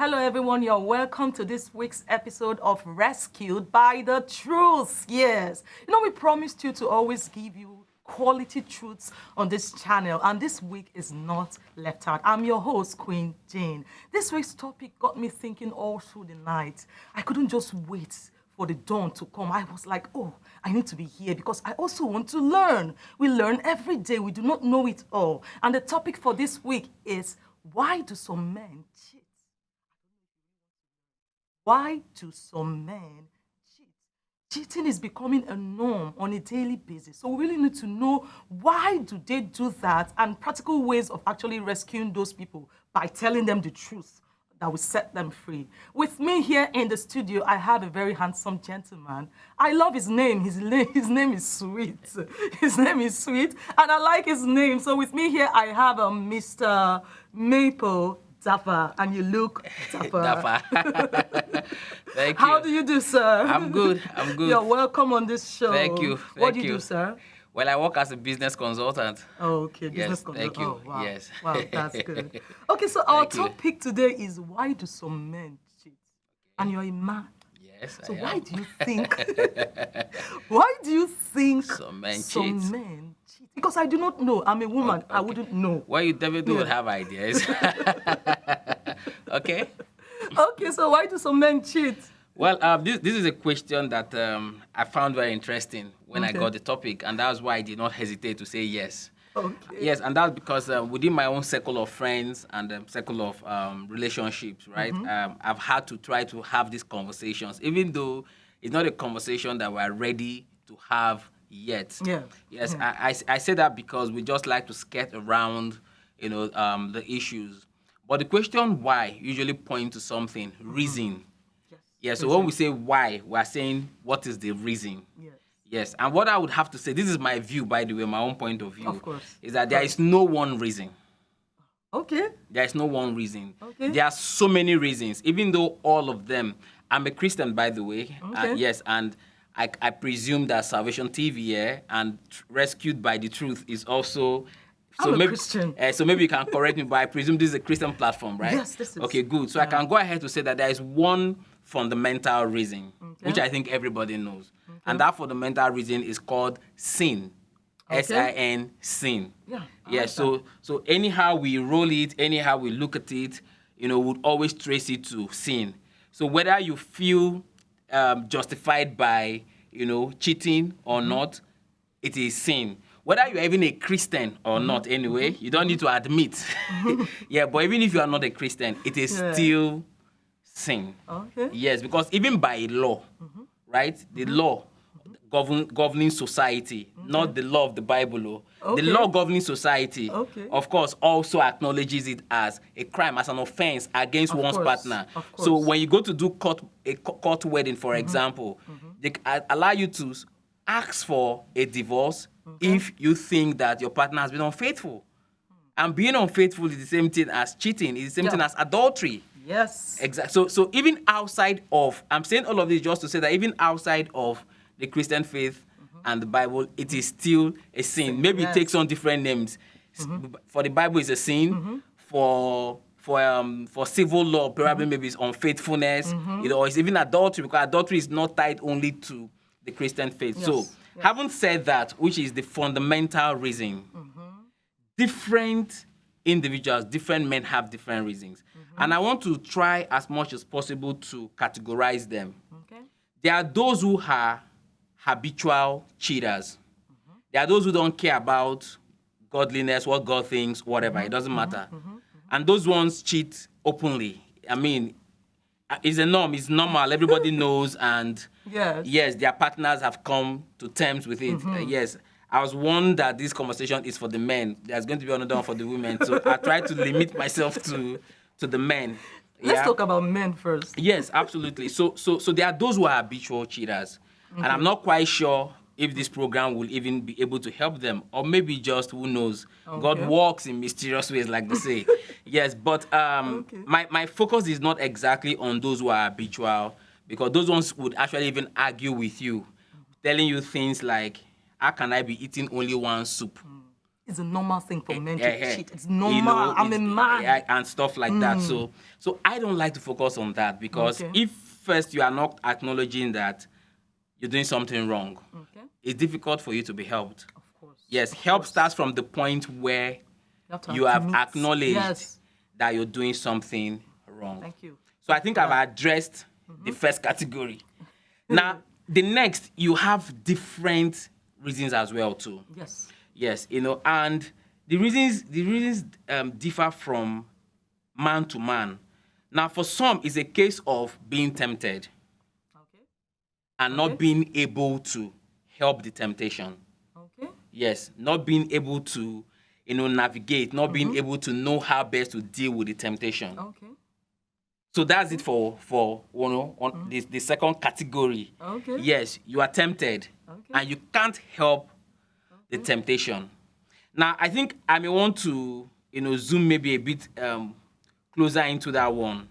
Hello, everyone. You're welcome to this week's episode of Rescued by the Truth. Yes. We promised you to always give you quality truths on this channel, and this week is not left out. I'm your host, Queen Jane. This week's topic got me thinking all through the night. I couldn't just wait for the dawn to come. I was like, oh, I need to be here because I also want to learn. We learn every day. We do not know it all. And the topic for this week is, why do some men cheat? Why do some men cheat? Cheating is becoming a norm on a daily basis. So we really need to know, why do they do that, and practical ways of actually rescuing those people by telling them the truth that will set them free. With me here in the studio, I have a very handsome gentleman. I love his name. His name is Sweet. His name is Sweet, and I like his name. So with me here, I have Mr. Maple Dapper, and you look dapper. Dapper. Thank you. How do you do, sir? I'm good. You're welcome on this show. Thank you. What do you do, sir? Well, I work as a business consultant. Oh, okay. Business Yes, consultant. thank you. Oh, wow. Yes. Wow, that's good. Okay, so our Thank you. topic today is, why do some men cheat? And you're a man. Yes, So I why am. do you think? Why do you think Some men men cheat? Because I do not know. I'm a woman. I okay. wouldn't know. Well, you definitely would Yeah. have ideas. Okay. Okay, so why do some men cheat? Well, this is a question that I found very interesting when I Okay. got the topic, and that's why I did not hesitate to say yes. Okay. Yes, and that's because within my own circle of friends and circle of relationships, right, I've had to try to have these conversations, even though it's not a conversation that we're ready to have yet. Yeah. Yes, I say that because we just like to skirt around, the issues. But the question why usually point to something, reason. Yes. Yeah, so when we say why, we're saying what is the reason. Yes. Yes, and what I would have to say, this is my view, by the way, my own point of view, Of course. is that there is no one reason. Okay. There is no one reason. Okay. There are so many reasons, even though all of them. I'm a Christian, by the way. Okay. Yes, and I presume that Salvation TV and Rescued by the Truth is also. I'm a maybe, Christian. So maybe you can correct me, but I presume this is a Christian platform, right? Yes, this is. Okay, good. So I can go ahead to say that there is one fundamental reason, which I think everybody knows. And that fundamental reason is called sin. Okay. S-I-N, sin. Yeah. I Yeah, like so anyhow we roll it, anyhow we look at it, we'd always trace it to sin. So whether you feel justified by, cheating or not, it is sin. Whether you're even a Christian or not, anyway, you don't need to admit. Yeah, but even if you are not a Christian, it is still sin. Okay. Yes, because even by law, right, the law governing society, not the law of the Bible, Okay. the law governing society, Okay. of course, also acknowledges it as a crime, as an offense against one's course, partner. of So course. when you go to do a court wedding, for example, they allow you to ask for a divorce if you think that your partner has been unfaithful. And being unfaithful is the same thing as cheating, is the same thing as adultery. Yes. Exactly. So even outside of, I'm saying all of this just to say that even outside of the Christian faith and the Bible, it is still a sin. Maybe Yes. it takes on different names. For the Bible, it's a sin. For civil law, probably maybe it's unfaithfulness. Or it's even adultery, because adultery is not tied only to the Christian faith. Yes. So, Yes. having said that, which is the fundamental reason, different individuals, different men have different reasons. And I want to try as much as possible to categorize them. Okay. There are those who are habitual cheaters. There are those who don't care about godliness, what God thinks, whatever. It doesn't matter. And those ones cheat openly. I mean, it's a norm. It's normal. Everybody knows. And Yes. yes, their partners have come to terms with it. Yes. I was warned that this conversation is for the men. There's going to be another one for the women. So I try to limit myself to the men. Let's talk about men first. Yes, absolutely. So there are those who are habitual cheaters. And I'm not quite sure if this program will even be able to help them, or maybe just, who knows, God works in mysterious ways, like they say. Yes, but my focus is not exactly on those who are habitual, because those ones would actually even argue with you, telling you things like, how can I be eating only one soup? it's a normal thing for men to cheat. It's You normal. know, I'm a man. and stuff like that. So I don't like to focus on that because Okay. if first you are not acknowledging that you're doing something wrong, Okay. it's difficult for you to be helped. Of course. Yes, Of help course. starts from the point where to you have admit. acknowledged Yes. that you're doing something wrong. Thank you. So I think I've addressed the first category. Now, the next, you have different reasons as well too. Yes. Yes, you know, and the reasons differ from man to man. Now, for some, it's a case of being tempted Okay. and not being able to help the temptation. Okay. Yes, not being able to, navigate, not being able to know how best to deal with the temptation. Okay. So that's it for on the second category. Okay. Yes, you are tempted Okay. and you can't help the temptation. Now, I think I may want to, zoom maybe a bit closer into that one.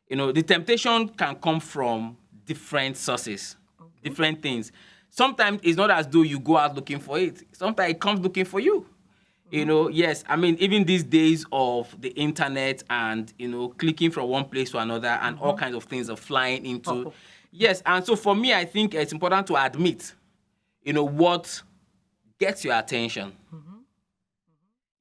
The temptation can come from different sources, different things. Sometimes it's not as though you go out looking for it. Sometimes it comes looking for you. Yes, I mean, even these days of the internet and, clicking from one place to another and all kinds of things are flying into. Yes, and so for me, I think it's important to admit, what gets your attention.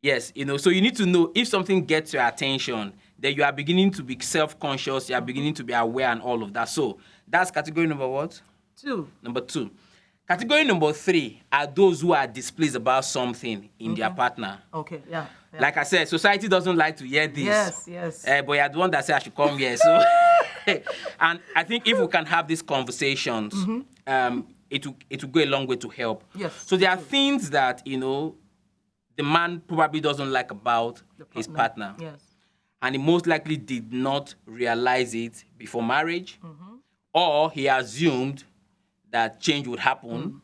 Yes, so you need to know if something gets your attention, then you are beginning to be self-conscious, you are beginning to be aware and all of that. So that's category number what? 2. Number 2. Category number 3 are those who are displeased about something in their partner. Okay. Yeah. Like I said, society doesn't like to hear this. Yes. But you're the one that said I should come here. So, and I think if we can have these conversations, it will go a long way to help. Yes. So there are things that, the man probably doesn't like about his partner. Yes. And he most likely did not realize it before marriage, or he assumed that change would happen,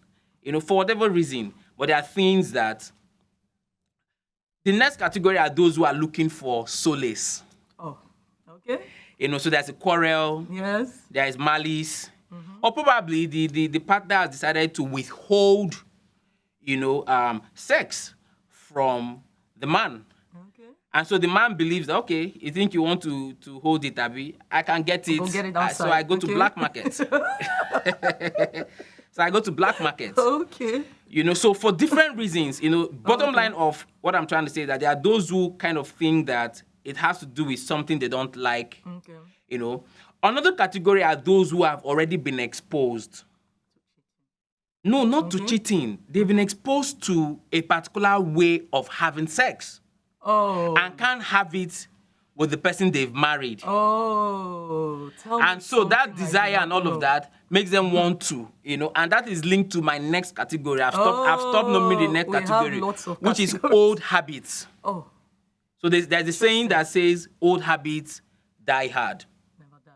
for whatever reason. But there are things that the next category are those who are looking for solace. Oh. Okay. So there's a quarrel, Yes. there is malice, or probably the partner has decided to withhold, sex from the man. Okay. And so the man believes that, okay, you think you want to hold it, Abby? I can get it. Go get it So outside. I go to black market. So I go to black market. Okay. So for different reasons, bottom line of what I'm trying to say is that there are those who kind of think that it has to do with something they don't like. Okay. Another category are those who have already been exposed. No, not to cheating. They've been exposed to a particular way of having sex. Oh. And can't have it with the person they've married. Oh. Tell me And so that something I desire do not and all know. of that makes them want to, and that is linked to my next category. I've stopped naming the next we have category, lots of which is categories. old habits. Oh. So there's a saying that says old habits die hard. Never dies.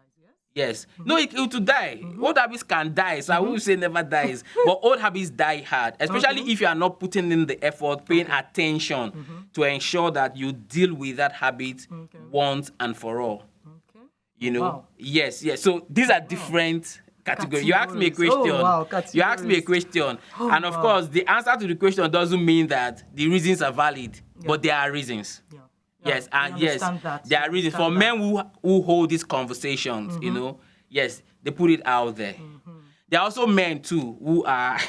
Yes. Yes. No, it will die. Old habits can die, so I won't say never dies. But old habits die hard, especially if you are not putting in the effort, paying attention to ensure that you deal with that habit once and for all. Okay. Wow. Yes. So these are different categories. You asked me a Categories. question. Oh, wow, You asked me a question. And of course, the answer to the question doesn't mean that the reasons are valid, but there are reasons. Yeah. Yes, I and yes, understand that. there are reasons. For men who hold these conversations, yes, they put it out there. There are also men too who are,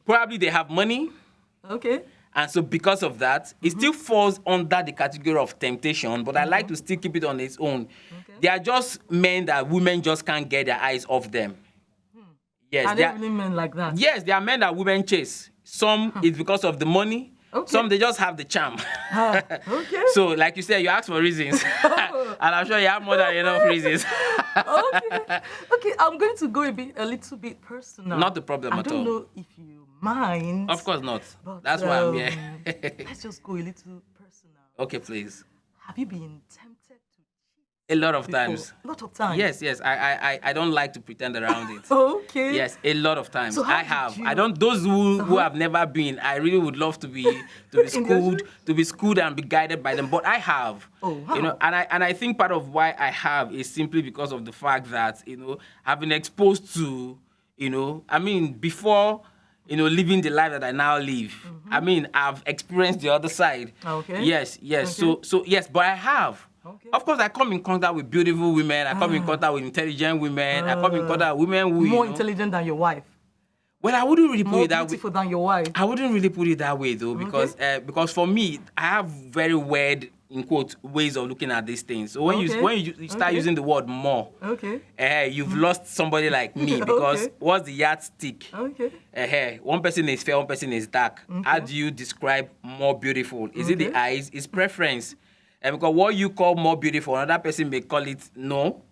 probably they have money. Okay. And so because of that, it still falls under the category of temptation, but I like to still keep it on its own. Okay. They are just men that women just can't get their eyes off them. Yes, Are they there are, really men like that? yes, there are men that women chase. Some is because of the money. Okay. Some they just have the charm. Okay. So, like you said, you asked for reasons, and I'm sure you have more than enough reasons. Okay, I'm going to go a little bit personal. Not the problem I at all. don't know if you mind. Of course not. But, That's why I'm here. Let's just go a little personal. Okay, please. Have you been tempted to A lot of before? times. A lot of times. Yes. I don't like to pretend around it. Okay. Yes, a lot of times. So how I did have. you- I don't. Those who have never been, I really would love to be schooled and be guided by them. But I have. Oh, how? And I think part of why I have is simply because of the fact that I've been exposed to, before living the life that I now live. I mean, I've experienced the other side. Okay. Yes. Okay. So yes, but I have. Okay. Of course, I come in contact with beautiful women. I come in contact with intelligent women. I come in contact with women who, More intelligent than your wife. Well, I wouldn't really put More it that way. beautiful than your wife. I wouldn't really put it that way though, because for me, I have very weird, in quote, ways of looking at these things. So when you start using the word more, you've lost somebody like me, because what's the yardstick? One person is fair, one person is dark. How do you describe more beautiful? Is it the eyes? Is preference? Because what you call more beautiful, another person may call it no.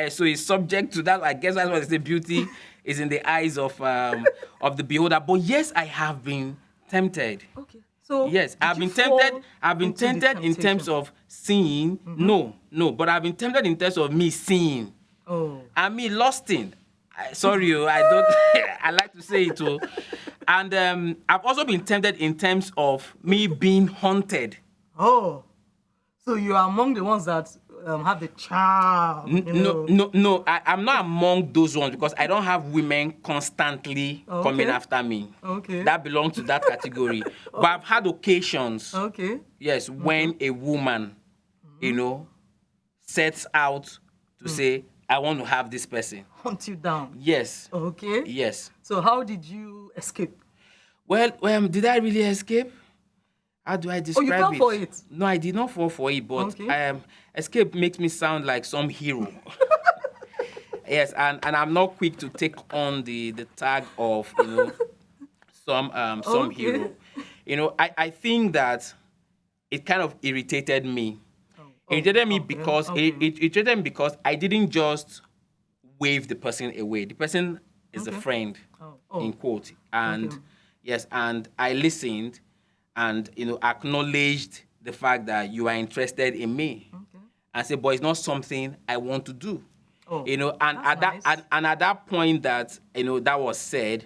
So it's subject to that. I guess that's why they say beauty is in the eyes of the beholder. But yes, I have been tempted. Okay. So yes, I've been tempted. I've been tempted in terms of seeing. No, but I've been tempted in terms of me seeing. Oh. And me lusting. Sorry, I don't. I like to say it too. And I've also been tempted in terms of me being haunted. Oh. So you are among the ones that have the charm. No. I'm not among those ones, because I don't have women constantly coming after me. Okay. That belongs to that category. But I've had occasions. Okay. Yes, when a woman, sets out to say, I want to have this person. Hunt you down. Yes. Okay. Yes. So how did you escape? Well, did I really escape? How do I describe it? Oh, you fell for it? No, I did not fall for it, but escape makes me sound like some hero. Yes, and I'm not quick to take on the tag of some hero. I think that it kind of irritated me. It irritated me because it irritated me because I didn't just wave the person away. The person is a friend, in quote, and yes, and I listened. And acknowledged the fact that you are interested in me, and say, "But it's not something I want to do." And at that point that that was said,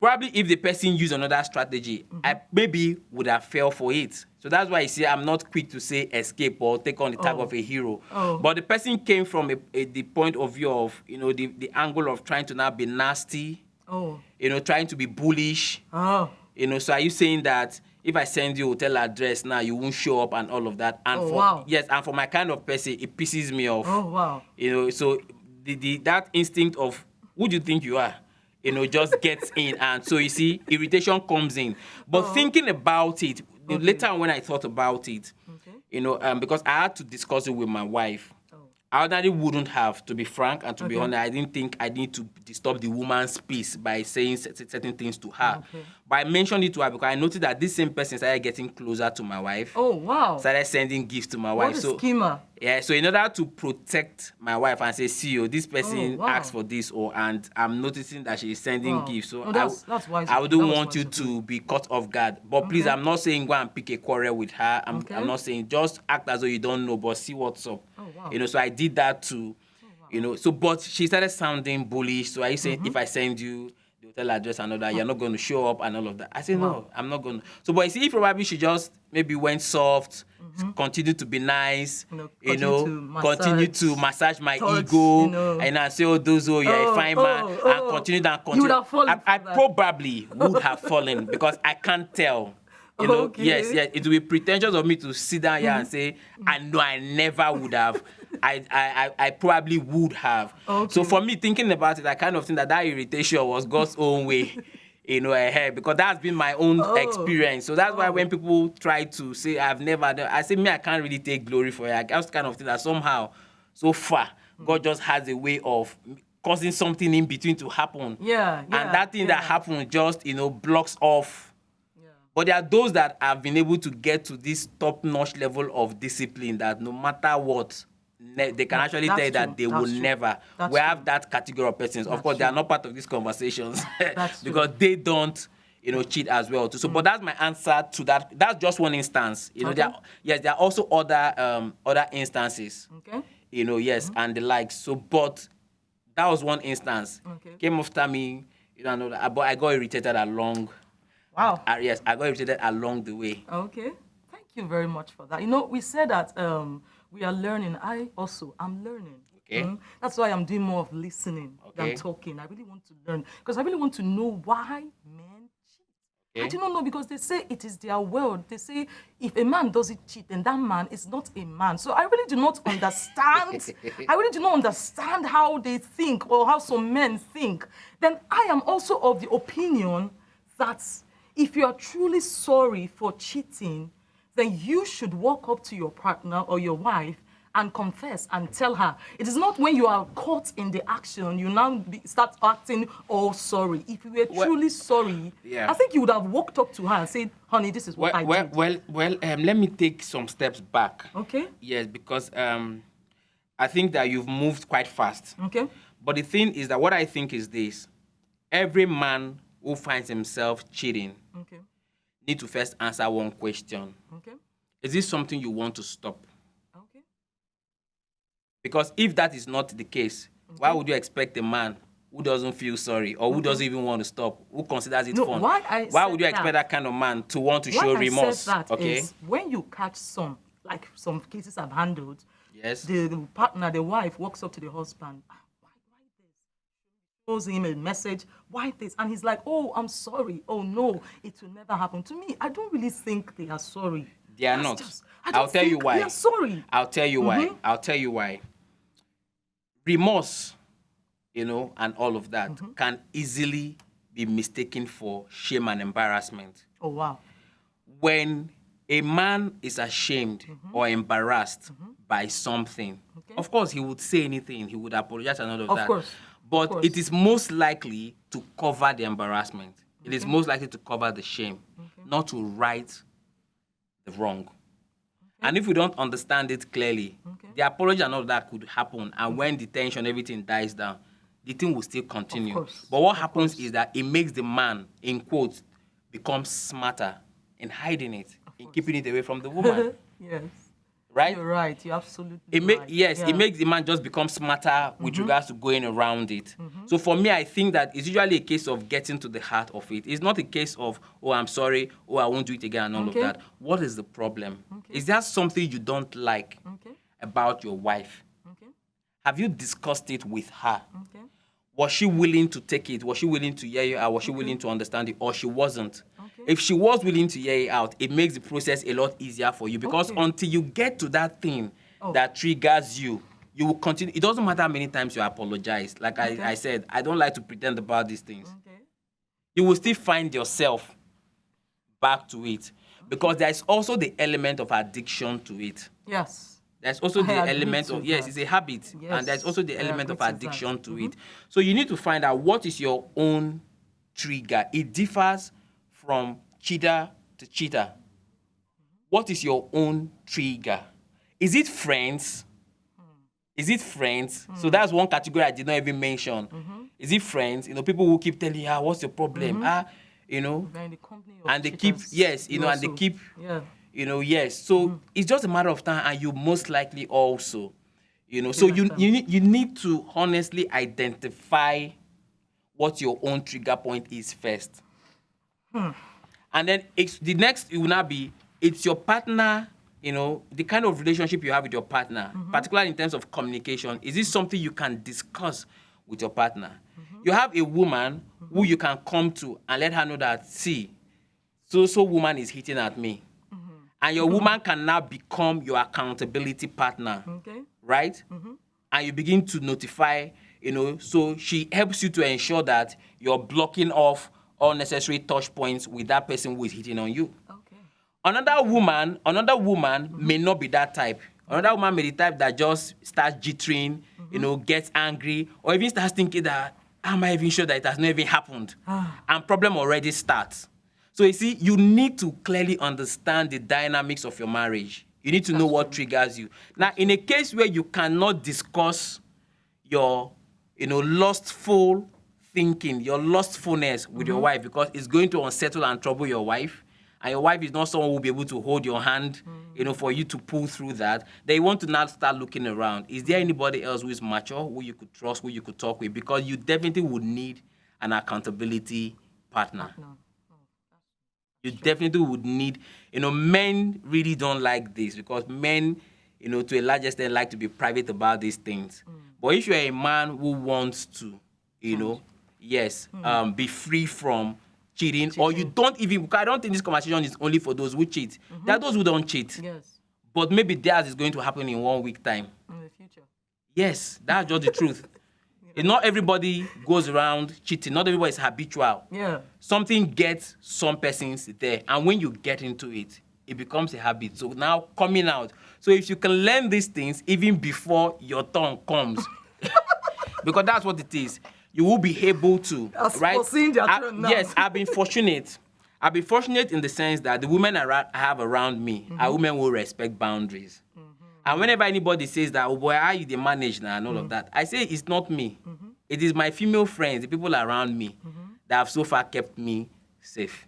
probably if the person used another strategy, I maybe would have fell for it. So that's why I say I'm not quick to say escape or take on the tag of a hero. But the person came from the point of view of the angle of trying to now be nasty, trying to be bullish. So are you saying that if I send you a hotel address now, you won't show up and all of that? And and for my kind of person, it pisses me off. Oh wow. So that instinct of who do you think you are, just gets in, and so you see, irritation comes in. But thinking about it, later on when I thought about it, because I had to discuss it with my wife. I ordinarily wouldn't have, to be frank and to be honest. I didn't think I need to disturb the woman's peace by saying certain things to her. But I mentioned it to her because I noticed that this same person started getting closer to my wife. Oh, wow. Started sending gifts to my wife. What a schema. Yeah, so in order to protect my wife and say, see, this person asked for this, and I'm noticing that she's sending gifts. So that's wise. I wouldn't want you to be caught off guard. But please, I'm not saying go and pick a quarrel with her. I'm not saying just act as though you don't know, but see what's up. Oh, wow. So I did that too. So but she started sounding bullish. So I said, if I send you the hotel address and all that, you're not going to show up and all of that. I said, no, I'm not going to. So, but you see, if probably she just maybe went soft, continued to be nice, continue to massage my ego, and I say, you're a fine man, and continue and continue. You would have fallen. I probably would have fallen because I can't tell. Yes, it would be pretentious of me to sit down here and say, I know I never would have. I probably would have. So for me, thinking about it, I kind of think that irritation was God's own way, because that's been my own experience. So that's why when people try to say, I've never done, I say, I can't really take glory for it. I just kind of think that somehow, so far, God just has a way of causing something in between to happen. And that thing that happened just, blocks off. But there are those that have been able to get to this top-notch level of discipline that no matter what, they can actually tell you that they will never. We have that category of persons. Of course, they are not part of these conversations because they don't, cheat as well too. So, but that's my answer to that. That's just one instance. There are also other instances. And the likes. So, but that was one instance. Came after me, but I got irritated along. Wow. Yes, I got irritated along the way. Okay. Thank you very much for that. We said that we are learning. I'm learning. Okay. That's why I'm doing more of listening than Okay. talking. I really want to learn because I really want to know why men cheat. I Okay. do not know because they say it is their world. They say if a man doesn't cheat, then that man is not a man. So I really do not understand. I really do not understand how they think or how some men think. Then I am also of the opinion that if you are truly sorry for cheating, then you should walk up to your partner or your wife and confess and tell her. It is not when you are caught in the action, you now start acting all sorry. If you were truly sorry, yeah. I think you would have walked up to her and said, honey, this is what I did. Let me take some steps back. Okay. Yes, because I think that you've moved quite fast. Okay. But the thing is that what I think is this. Every man who finds himself cheating Okay. need to first answer one question. Okay. Is this something you want to stop? Okay. Because if that is not the case, why would you expect a man who doesn't feel sorry or who doesn't even want to stop, who considers it fun? Why would you expect that kind of man to want to show remorse? Why I said that Okay. is when you catch some, like some cases I've handled, Yes. the partner, the wife, walks up to the husband. Why this? Shows him a message. Why this? And he's like, oh, I'm sorry. Oh, no, it will never happen. To me, I don't really think they are sorry. They are not. I'll tell you why. They are sorry. I'll tell you why. I'll tell you why. Remorse, and all of that can easily be mistaken for shame and embarrassment. Oh, wow. When a man is ashamed or embarrassed by something, of course, he would say anything. He would apologize and all of that. Of course. But it is most likely to cover the embarrassment. It is most likely to cover the shame, not to right the wrong. And if we don't understand it clearly, the apology and all that could happen. And when the tension, everything dies down, the thing will still continue. But what happens is that it makes the man, in quotes, become smarter in hiding it, in keeping it away from the woman. Yes. Right? You're right. You're absolutely right. It makes the man just become smarter with regards to going around it. So for me, I think that it's usually a case of getting to the heart of it. It's not a case of, oh, I'm sorry, oh, I won't do it again and all of that. What is the problem? Is there something you don't like about your wife? Have you discussed it with her? Was she willing to take it? Was she willing to hear you out? Was she willing to understand it? Or she wasn't? If she was willing to hear you out, it makes the process a lot easier for you because until you get to that thing that triggers you, you will continue. It doesn't matter how many times you apologize. Like I said, I don't like to pretend about these things. You will still find yourself back to it because there's also the element of addiction to it. Yes. There's also the element of, yes, it's a habit. Yes, and there's also the element of addiction that. to it. So you need to find out what is your own trigger. It differs from cheater to cheater. What is your own trigger? Is it friends? Is it friends? So that's one category I did not even mention. Is it friends? People who keep telling you, what's your problem? In the company of and they keep, cheaters, and they keep, yeah. Yes. So it's just a matter of time, and you most likely also, So you need to honestly identify what your own trigger point is first, and then the next it will not be it's your partner. The kind of relationship you have with your partner, particularly in terms of communication. Is this something you can discuss with your partner? You have a woman who you can come to and let her know that, see, so woman is hitting at me. And your woman can now become your accountability partner, right? And you begin to notify, so she helps you to ensure that you're blocking off unnecessary touch points with that person who is hitting on you. Another woman may not be that type. Another woman may be the type that just starts jittering, gets angry, or even starts thinking that, am I even sure that it has not even happened? And problem already starts. So you see, you need to clearly understand the dynamics of your marriage. You need to know what triggers you. Now, in a case where you cannot discuss your, lustful thinking, your lustfulness with your wife because it's going to unsettle and trouble your wife, and your wife is not someone who will be able to hold your hand, for you to pull through that, then you want to now start looking around. Is there anybody else who is mature, who you could trust, who you could talk with? Because you definitely would need an accountability partner. You definitely would need, men really don't like this because men, to a large extent, like to be private about these things. But if you're a man who wants to, be free from cheating, or you don't even, I don't think this conversation is only for those who cheat. There are those who don't cheat. Yes. But maybe theirs is going to happen in 1 week time. In the future. Yes, that's just the truth. Not everybody goes around cheating. Not everybody is habitual. Yeah. Something gets some persons there. And when you get into it, it becomes a habit. So now coming out. So if you can learn these things even before your turn comes, because that's what it is, you will be able to, right? Yes, I've been fortunate. I've been fortunate in the sense that the women I have around me are women who respect boundaries. And whenever anybody says that, oh boy, how you they manage now and all of that, I say it's not me. It is my female friends, the people around me, that have so far kept me safe.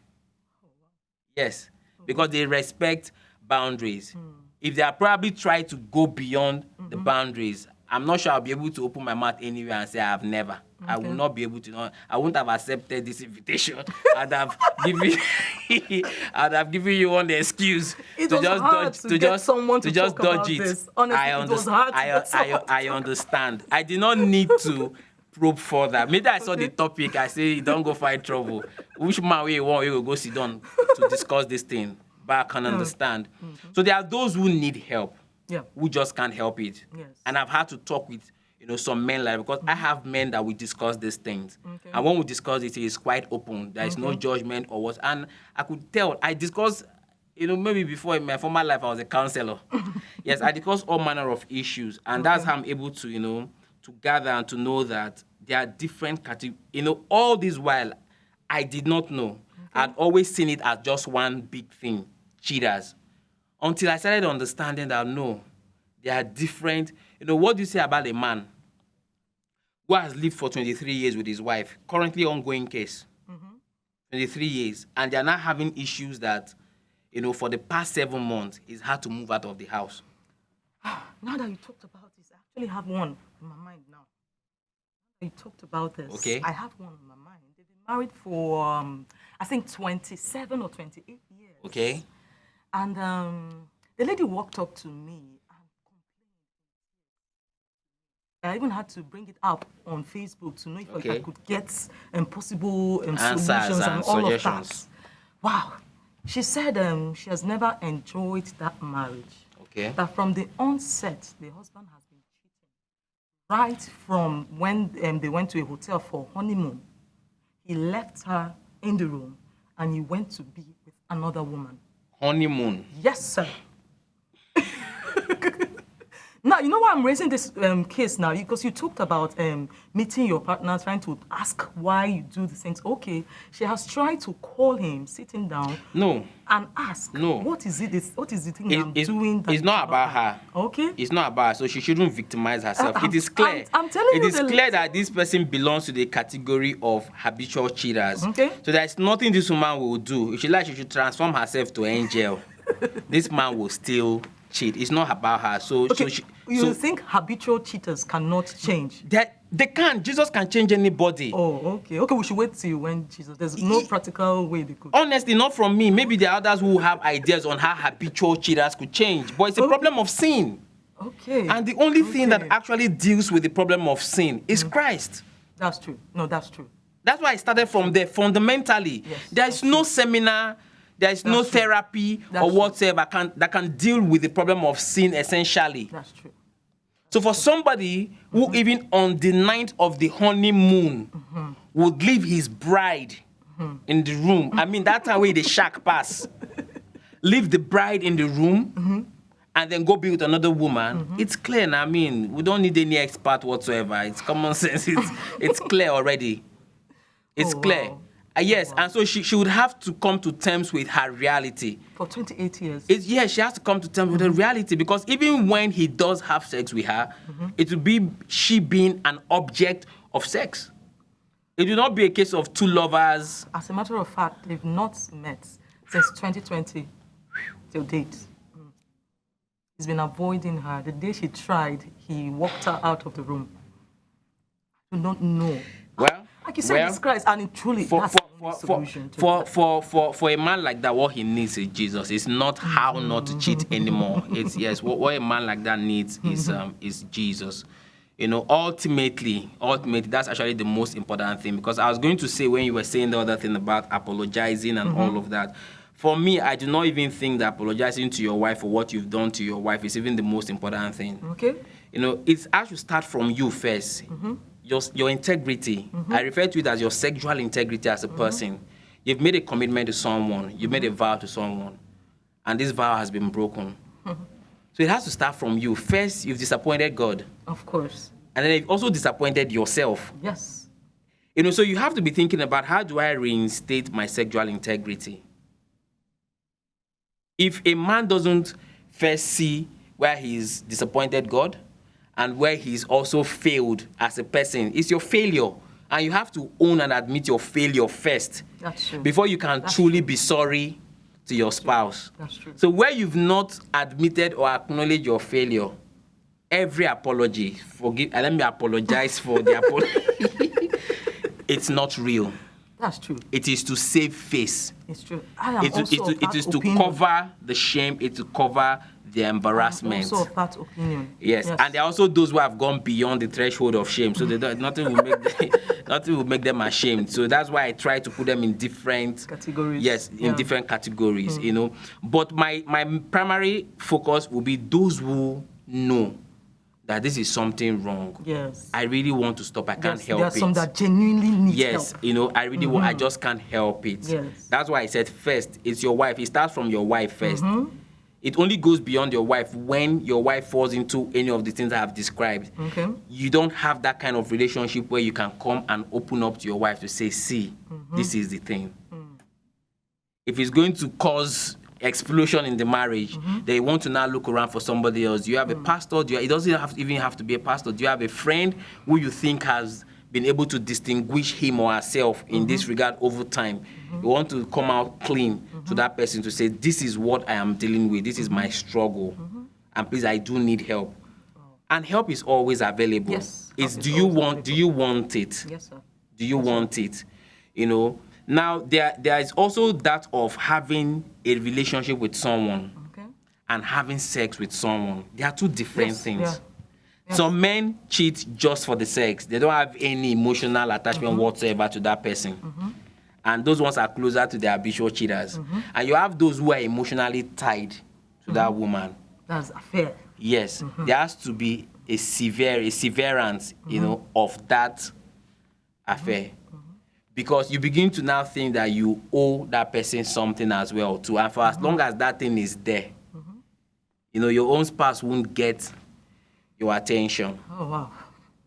Yes, because they respect boundaries. If they are probably trying to go beyond the boundaries, I'm not sure I'll be able to open my mouth anywhere and say I have never. I will not be able to know. I wouldn't have accepted this invitation. I'd have given you one excuse to just dodge it. Honestly, I understand. I did not need to probe further. Maybe I saw the topic. I say don't go find trouble. Which man we want we will go sit down to discuss this thing. But I can understand. So there are those who need help. Yeah. Who just can't help it. Yes. And I've had to talk with some men because I have men that we discuss these things. Okay. And when we discuss it is quite open. There is no judgment or what. And I could tell, I discuss, maybe before in my former life I was a counselor. Yes, I discuss all manner of issues. And that's how I'm able to, to gather and to know that there are different categories. All this while, I did not know. I'd always seen it as just one big thing, cheaters. Until I started understanding that, no, there are different. What do you say about a man who has lived for 23 years with his wife, currently ongoing case, 23 years, and they're not having issues that, for the past 7 months, he's had to move out of the house? Now that you talked about this, I actually have one in my mind now. You talked about this. Okay. I have one in my mind. They've been married for, I think, 27 or 28 years. Okay. And the lady walked up to me and complained. I even had to bring it up on Facebook to know if I could get possible solutions and all of that. Wow. She said she has never enjoyed that marriage. Okay. That from the onset, the husband has been cheating. Right from when they went to a hotel for honeymoon, he left her in the room and he went to be with another woman. Honeymoon. Yes, sir. Now, you know why I'm raising this case now? Because you talked about meeting your partner, trying to ask why you do the things. Okay, she has tried to call him, sitting down. No. And ask. No. What is it? What is the thing I'm doing? It's not about her. Okay. It's not about her, so she shouldn't victimize herself. It is clear. I'm telling you. It is clear that this person belongs to the category of habitual cheaters. Okay. So there's nothing this woman will do. If she likes, she should transform herself to an angel. This man will still cheat. It's not about her. So, okay. You think habitual cheaters cannot change? They can. Jesus can change anybody. Oh, okay. Okay, we should wait till when Jesus. There's no practical way they could. Honestly, not from me. Maybe there are others who have ideas on how habitual cheaters could change. But it's a problem of sin. Okay. And the only thing that actually deals with the problem of sin is Christ. That's true. No, that's true. That's why I started from there. Fundamentally, yes, there is no seminar, there is no therapy or whatever that can deal with the problem of sin essentially. That's true. So for somebody who even on the night of the honeymoon would leave his bride in the room, I mean, that's how way the shack pass. Leave the bride in the room and then go be with another woman. It's clear now. I mean, we don't need any expert whatsoever. It's common sense. It's clear already. It's clear. Wow. Yes, and so she would have to come to terms with her reality. For 28 years. Yes, she has to come to terms with the reality, because even when he does have sex with her, it will be she being an object of sex. It will not be a case of two lovers. As a matter of fact, they've not met since 2020 till date. He's been avoiding her. The day she tried, he walked her out of the room. I do not know. Well, like you said, it's Christ, and it truly that's the solution. For a man like that, what he needs is Jesus. It's not how not to cheat anymore. It's what a man like that needs is Jesus. You know, ultimately, that's actually the most important thing, because I was going to say, when you were saying the other thing about apologizing and all of that, for me, I do not even think that apologizing to your wife for what you've done to your wife is even the most important thing. Okay. You know, it's actually start from you first. Your integrity. I refer to it as your sexual integrity as a person. You've made a commitment to someone. You've made a vow to someone. And this vow has been broken. So it has to start from you. First, you've disappointed God. Of course. And then you've also disappointed yourself. Yes. You know, so you have to be thinking about, how do I reinstate my sexual integrity? If a man doesn't first see where he's disappointed God and where he's also failed as a person, it's your failure. And you have to own and admit your failure first. That's true. Before you can truly be sorry to your spouse. That's true. So where you've not admitted or acknowledged your failure, every apology, let me apologize for the apology, it's not real. That's true. It is to save face. It's true. I am It is to opinion. cover the shame, it's to cover the embarrassment. I'm also of that opinion. Yes. And there are also those who have gone beyond the threshold of shame, so nothing will make them ashamed. So that's why I try to put them in different categories. Yes, in different categories, you know. But my primary focus will be those who know that this is something wrong. Yes. I really want to stop. I can't help it. There are some that genuinely need yes, help. you know, I really I just can't help it. Yes. That's why I said first, it's your wife. It starts from your wife first. It only goes beyond your wife when your wife falls into any of the things I have described. Okay. You don't have that kind of relationship where you can come and open up to your wife to say, see, this is the thing. If it's going to cause explosion in the marriage, they want to now look around for somebody else. Do you have a pastor? It doesn't even have to be a pastor. Do you have a friend who you think has been able to distinguish him or herself in this regard over time? You want to come out clean to that person to say, this is what I am dealing with. This is my struggle. And please, I do need help. And help is always available. Yes. It's do you want it? Yes, sir. Do you want it? You know, now there is also that of having a relationship with someone and having sex with someone. They are two different things. Yeah. Yes. Some men cheat just for the sex. They don't have any emotional attachment whatsoever to that person. And those ones are closer to the habitual cheaters. And you have those who are emotionally tied to that woman. That's affair. Yes. There has to be a severance, you know, of that affair. Because you begin to now think that you owe that person something as well too. And for as long as that thing is there, you know, your own spouse won't get your attention. Oh, wow.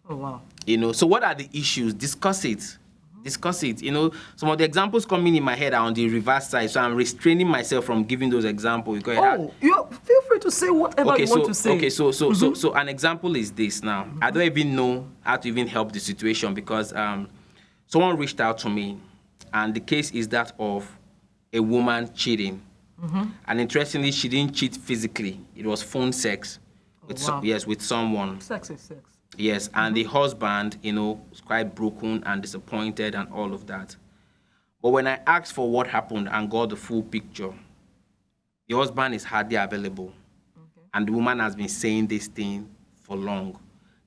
Oh, wow. You know, so what are the issues? Discuss it. Discuss it. You know, some of the examples coming in my head are on the reverse side, so I'm restraining myself from giving those examples. You feel free to say whatever you want to say. Okay, so an example is this now. I don't even know how to even help the situation because someone reached out to me, and the case is that of a woman cheating. And interestingly, she didn't cheat physically. It was phone sex. With someone. Sex is sex. Yes, and the husband, you know, was quite broken and disappointed and all of that. But when I asked for what happened and got the full picture, the husband is hardly available. And the woman has been saying this thing for long.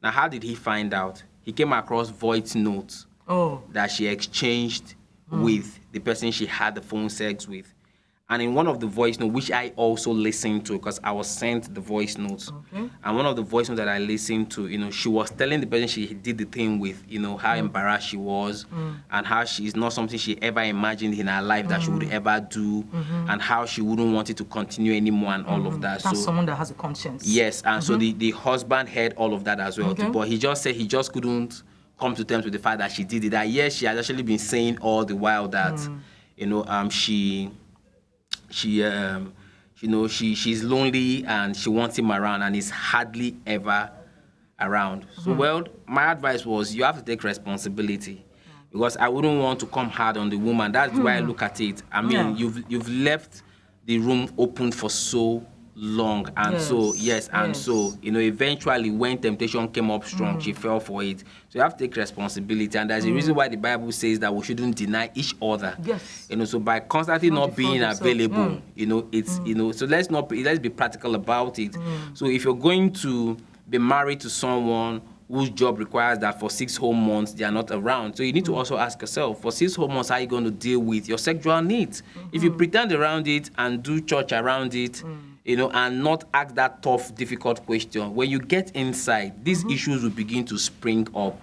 Now, how did he find out? He came across voice notes that she exchanged with the person she had the phone sex with. And in one of the voice notes, which I also listened to, because I was sent the voice notes, and one of the voice notes that I listened to, you know, she was telling the person she did the thing with, you know, how embarrassed she was, and how she is not something she ever imagined in her life that she would ever do, and how she wouldn't want it to continue anymore, and all of that. That's someone that has a conscience. Yes, and so the husband heard all of that as well, too, but he just said he just couldn't come to terms with the fact that she did it. That yes, she has actually been saying all the while that, you know, she's lonely and she wants him around and he's hardly ever around. So, well, my advice was you have to take responsibility because I wouldn't want to come hard on the woman. That's the way I look at it. I mean, you've left the room open for so long, and so you know, eventually when temptation came up strong, she fell for it. So you have to take responsibility, and there's a reason why the Bible says that we shouldn't deny each other. Yes. You know, so by constantly not being available, you know, it's you know, so let's be practical about it. So if you're going to be married to someone whose job requires that for 6 whole months they are not around. So you need to also ask yourself, for 6 whole months, how are you going to deal with your sexual needs? If you pretend around it and do church around it, and not ask that tough, difficult question, when you get inside, these issues will begin to spring up.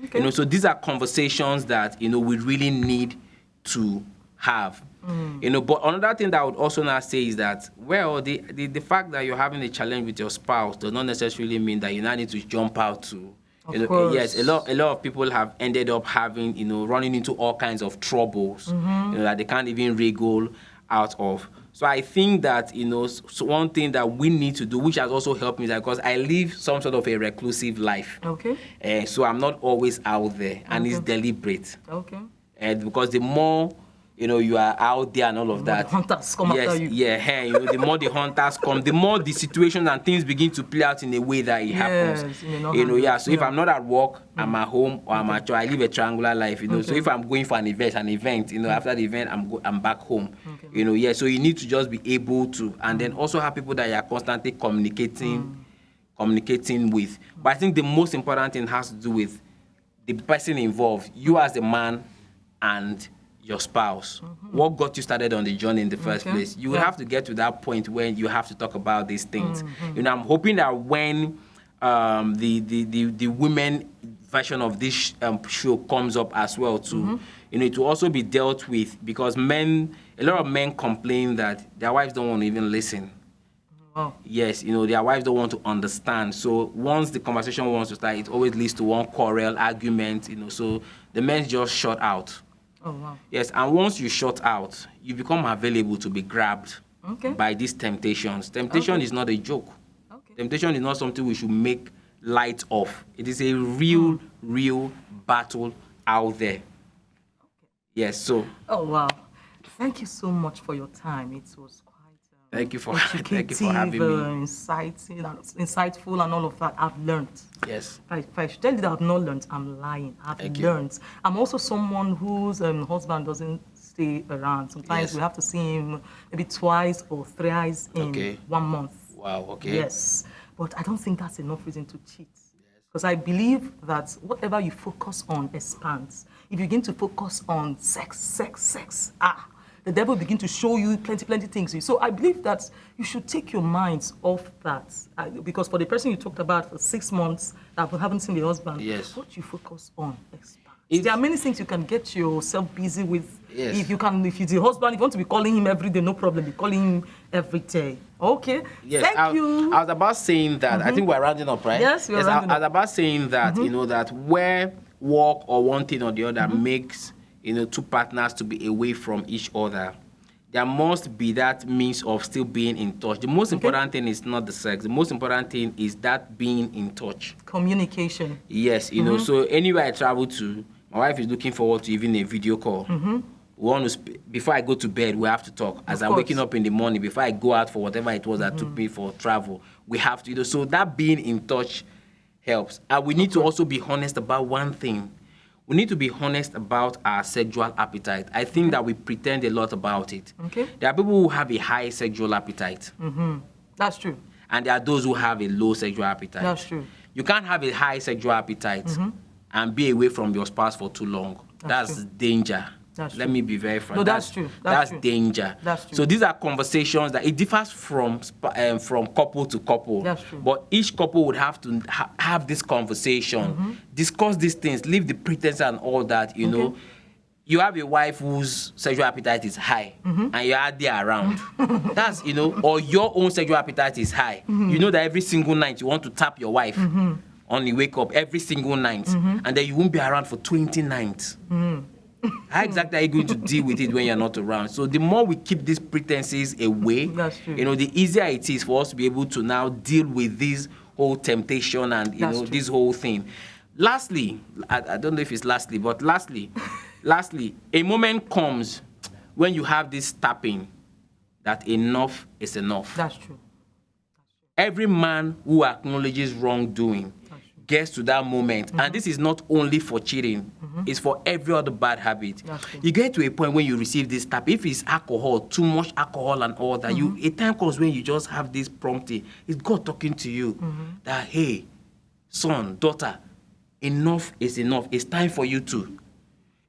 Okay. So these are conversations that, we really need to have. But another thing that I would also now say is that, well, the fact that you're having a challenge with your spouse does not necessarily mean that you now need to jump out to, Of course. yes, a lot of people have ended up having, running into all kinds of troubles, that they can't even wriggle out of. So I think that, so one thing that we need to do, which has also helped me, is that because I live some sort of a reclusive life. Okay. So I'm not always out there, and it's deliberate. Okay. And because the more you are out there and all of that. The hunters come after you. Yeah, the more the hunters come, the more the situations and things begin to play out in a way that it happens. So if I'm not at work, I'm at home, or I'm at church, I live a triangular life, So if I'm going for an event, after the event, I'm back home. Okay. So you need to just be able to, and then also have people that you are constantly communicating with. But I think the most important thing has to do with the person involved, you as the man and your spouse. What got you started on the journey in the first place? You will have to get to that point where you have to talk about these things. I'm hoping that when the women version of this show comes up as well too, it will also be dealt with, because a lot of men complain that their wives don't want to even listen. Wow. Yes, their wives don't want to understand. So once the conversation wants to start, it always leads to one quarrel, argument, so the men just shut out. Oh, wow. Yes, and once you shut out, you become available to be grabbed by these temptations. Temptation is not a joke. Okay. Temptation is not something we should make light of. It is a real battle out there. Okay. Yes, so. Oh, wow. Thank you so much for your time. It was quite thank you for having me. Insightful and all of that. I've learned. Yes. If I should tell you that I've not learned, I'm lying. I've learned. I'm also someone whose husband doesn't stay around. Sometimes we have to see him maybe twice or thrice in 1 month. Wow, okay. Yes. But I don't think that's enough reason to cheat. Because I believe that whatever you focus on expands. If you begin to focus on sex, the devil begin to show you plenty things. So I believe that you should take your minds off that. Because for the person you talked about for 6 months that haven't seen the husband, what you focus on expands. There are many things you can get yourself busy with. Yes. If it's the husband, if you want to be calling him every day, no problem. Be calling him every day. Okay. Yes. Thank you. I was about saying that. I think we're rounding up, right? Yes, we're rounding up. I was about saying that, that where work or one thing or the other makes, two partners to be away from each other, there must be that means of still being in touch. The most important thing is not the sex. The most important thing is that being in touch. Communication. Yes, so anywhere I travel to, my wife is looking forward to even a video call. We want to before I go to bed, we have to talk. As I'm waking up in the morning, before I go out for whatever it was that took me for travel, we have to, so that being in touch helps. And we need to also be honest about one thing. We need to be honest about our sexual appetite. I think that we pretend a lot about it. Okay. There are people who have a high sexual appetite. That's true. And there are those who have a low sexual appetite. That's true. You can't have a high sexual appetite and be away from your spouse for too long. That's danger. Let me be very frank. No, that's true. That's danger. That's true. So these are conversations that it differs from couple to couple. That's true. But each couple would have to have this conversation, discuss these things, leave the pretense and all that. You know, you have a wife whose sexual appetite is high, and you are there around. That's or your own sexual appetite is high. You know that every single night you want to tap your wife. On the wake up every single night, and then you won't be around for 20 nights. How exactly are you going to deal with it when you're not around? So the more we keep these pretenses away, the easier it is for us to be able to now deal with this whole temptation and this whole thing. Lastly, I don't know if it's lastly, but lastly, a moment comes when you have this tapping that enough is enough. That's true. Every man who acknowledges wrongdoing gets to that moment, and this is not only for cheating, it's for every other bad habit. You get to a point when you receive this tap. If it's alcohol, too much alcohol and all that, a time comes when you just have this prompting. It's God talking to you that, hey, son, daughter, enough is enough. It's time for you to.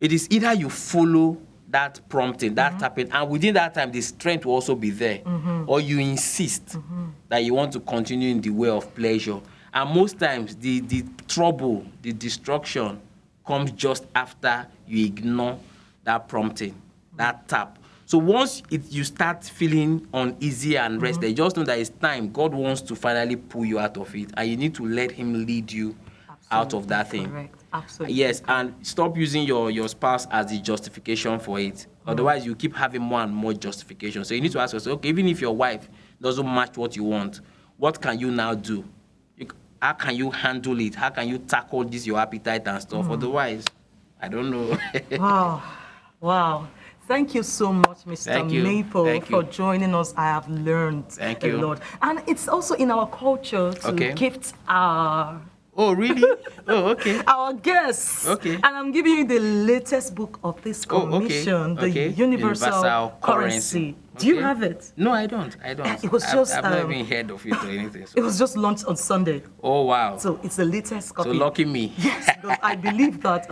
It is either you follow that prompting, that tapping, and within that time, the strength will also be there, or you insist that you want to continue in the way of pleasure. And most times, the trouble, the destruction comes just after you ignore that prompting, that tap. So once you start feeling uneasy and rested, just know that it's time. God wants to finally pull you out of it, and you need to let him lead you out of that thing. Correct. Absolutely. Yes, and stop using your spouse as the justification for it. Otherwise, you keep having more and more justification. So you need to ask yourself, okay, even if your wife doesn't match what you want, what can you now do? How can you handle it? How can you tackle this, your appetite and stuff? Otherwise, I don't know. Wow. Thank you so much, Mr. Maple, for joining us. I have learned a lot. And it's also in our culture to gift our... Oh, really? Oh, okay. Our guests. Okay. And I'm giving you the latest book of this commission, the Universal Currency. Do you have it? No, I don't. It was just... I've never even heard of it or anything. So. It was just launched on Sunday. Oh, wow. So it's the latest copy. So lucky me. Yes, because I believe that...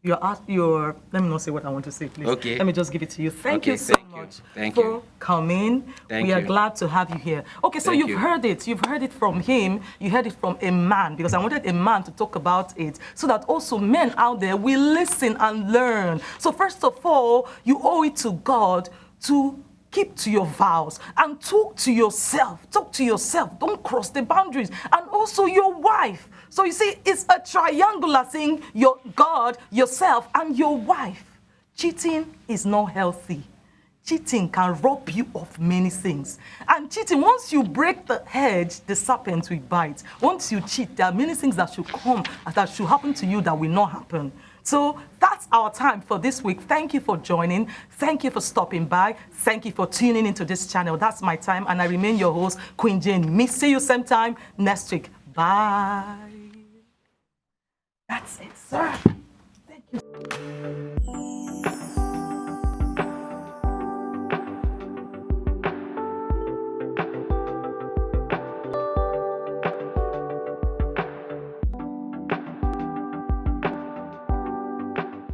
let me not say what I want to say, please. Okay. Let me just give it to you. Thank you so much for coming. We are glad to have you here. Okay, so you've heard it. You've heard it from him. You heard it from a man, because I wanted a man to talk about it so that also men out there will listen and learn. So first of all, you owe it to God to keep to your vows and talk to yourself. Talk to yourself. Don't cross the boundaries. And also your wife. So you see, it's a triangular thing, your God, yourself, and your wife. Cheating is not healthy. Cheating can rob you of many things. And cheating, once you break the hedge, the serpent will bite. Once you cheat, there are many things that should come, that should happen to you that will not happen. So that's our time for this week. Thank you for joining. Thank you for stopping by. Thank you for tuning into this channel. That's my time, and I remain your host, Queen Jane. See you same time next week. Bye. That's it, sir.